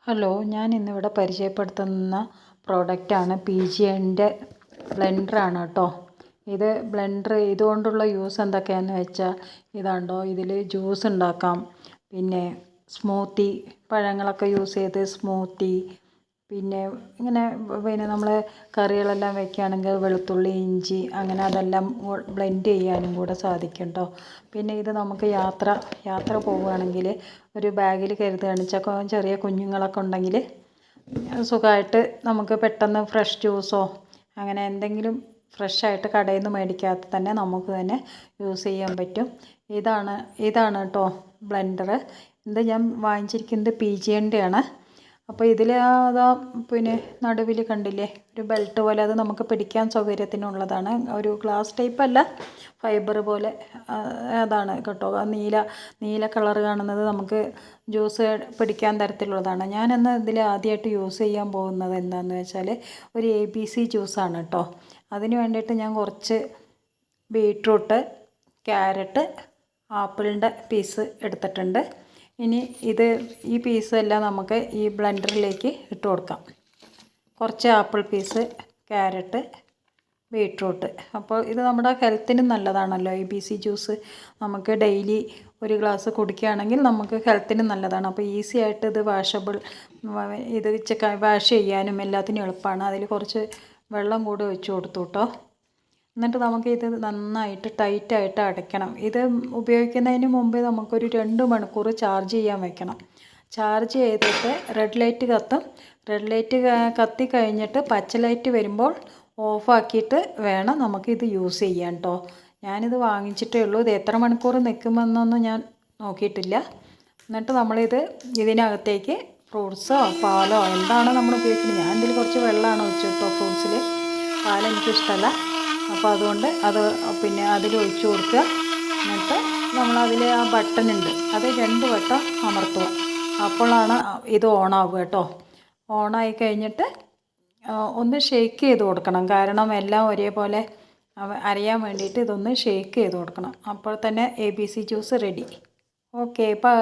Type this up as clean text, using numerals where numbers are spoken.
Hello, ഞാൻ ഇന്നിവിടെ പരിചയപ്പെടുത്തുന്ന പ്രോഡക്റ്റാണ് പിജിയൻ്റെ ബ്ലെൻഡറാണ് കേട്ടോ. ഇത് ബ്ലെൻഡർ ഇതുകൊണ്ടുള്ള യൂസ് എന്തൊക്കെയാണെന്ന് വെച്ചാൽ ഇതാണ്ടോ, ഇതിൽ ജ്യൂസ് ഉണ്ടാക്കാം, പിന്നെ സ്മൂത്തി പഴങ്ങളൊക്കെ യൂസ് ചെയ്ത് സ്മൂത്തി, പിന്നെ പിന്നെ നമ്മൾ കറികളെല്ലാം വെക്കുകയാണെങ്കിൽ വെളുത്തുള്ളി ഇഞ്ചി അങ്ങനെ അതെല്ലാം ബ്ലെൻഡ് ചെയ്യാനും കൂടെ സാധിക്കും കേട്ടോ. പിന്നെ ഇത് നമുക്ക് യാത്ര പോവുകയാണെങ്കിൽ ഒരു ബാഗിൽ കരുതുകയാണെന്ന് വെച്ചാൽ ചെറിയ കുഞ്ഞുങ്ങളൊക്കെ ഉണ്ടെങ്കിൽ സുഖമായിട്ട് നമുക്ക് പെട്ടെന്ന് ഫ്രഷ് ജ്യൂസോ അങ്ങനെ എന്തെങ്കിലും ഫ്രഷായിട്ട് കടയിൽ നിന്ന് മേടിക്കാതെ തന്നെ നമുക്ക് തന്നെ യൂസ് ചെയ്യാൻ പറ്റും. ഇതാണ് കേട്ടോ ബ്ലെൻഡർ. ഇത് ഞാൻ വാങ്ങിച്ചിരിക്കുന്നത് പിജിയൻ്റെയാണ്. അപ്പോൾ ഇതിൽ അതാ പിന്നെ നടുവിൽ കണ്ടില്ലേ ഒരു ബെൽറ്റ് പോലെ, അത് നമുക്ക് പിടിക്കാൻ സൗകര്യത്തിനുള്ളതാണ്. ഒരു ഗ്ലാസ് ടൈപ്പ് അല്ല, ഫൈബർ പോലെ അതാണ് കേട്ടോ. നീല കളർ കാണുന്നത് നമുക്ക് ജ്യൂസ് പിടിക്കാൻ തരത്തിലുള്ളതാണ്. ഞാനിന്ന് ഇതിൽ ആദ്യമായിട്ട് യൂസ് ചെയ്യാൻ പോകുന്നത് എന്താണെന്ന് വെച്ചാൽ ഒരു ABC ജ്യൂസാണ് കേട്ടോ. അതിന് വേണ്ടിയിട്ട് ഞാൻ കുറച്ച് ബീട്രൂട്ട്, ക്യാരറ്റ്, ആപ്പിളിൻ്റെ പീസ് എടുത്തിട്ടുണ്ട്. ഇനി ഈ പീസെല്ലാം നമുക്ക് ഈ ബ്ലെൻഡറിലേക്ക് ഇട്ട് കൊടുക്കാം. കുറച്ച് ആപ്പിൾ പീസ്, ക്യാരറ്റ്, ബീട്രൂട്ട്. അപ്പോൾ ഇത് നമ്മുടെ ഹെൽത്തിന് നല്ലതാണല്ലോ. ABC ജ്യൂസ് നമുക്ക് ഡെയിലി ഒരു ഗ്ലാസ് കുടിക്കുകയാണെങ്കിൽ നമുക്ക് ഹെൽത്തിന് നല്ലതാണ്. അപ്പോൾ ഈസി ആയിട്ട് ഇത് വാഷ് ചെയ്യാനും എല്ലാത്തിനും എളുപ്പമാണ്. അതിൽ കുറച്ച് വെള്ളം കൂടി ഒഴിച്ച് കൊടുത്തു കേട്ടോ. എന്നിട്ട് നമുക്കിത് നന്നായിട്ട് ടൈറ്റായിട്ട് അടയ്ക്കണം. ഇത് ഉപയോഗിക്കുന്നതിന് മുമ്പേ നമുക്കൊരു 2 മണിക്കൂർ ചാർജ് ചെയ്യാൻ വെക്കണം. ചാർജ് ചെയ്തിട്ട് റെഡ് ലൈറ്റ് കത്തും. റെഡ് ലൈറ്റ് കത്തി കഴിഞ്ഞിട്ട് പച്ച ലൈറ്റ് വരുമ്പോൾ ഓഫാക്കിയിട്ട് വേണം നമുക്കിത് യൂസ് ചെയ്യാൻ കേട്ടോ. ഞാനിത് വാങ്ങിച്ചിട്ടേ ഉള്ളൂ. ഇത് എത്ര മണിക്കൂർ നിൽക്കുമെന്നൊന്നും ഞാൻ നോക്കിയിട്ടില്ല. എന്നിട്ട് ഇതിനകത്തേക്ക് ഫ്രൂട്ട്സോ പാലോ എന്താണ് നമ്മൾ ഉപയോഗിക്കുന്നത്. ഞാൻ ഇതിൽ കുറച്ച് വെള്ളമാണ് ഒഴിച്ചു കേട്ടോ. ഫ്രൂട്ട്സിൽ പാലെനിക്കിഷ്ടമല്ല. അപ്പോൾ അതുകൊണ്ട് പിന്നെ അതിൽ ഒഴിച്ച് കൊടുക്കുക. എന്നിട്ട് നമ്മളതിൽ ആ ബട്ടൺ ഉണ്ട്, അത് 2 വട്ടം അമർത്തുക. അപ്പോഴാണ് ഇത് ഓണാവുക കേട്ടോ. ഓണായി കഴിഞ്ഞിട്ട് ഒന്ന് ഷേക്ക് ചെയ്ത് കൊടുക്കണം. കാരണം എല്ലാം ഒരേപോലെ അരയാൻ വേണ്ടിയിട്ട് ഇതൊന്ന് ഷേക്ക് ചെയ്ത് കൊടുക്കണം. അപ്പോൾ തന്നെ ABC juice ready. Okay, by.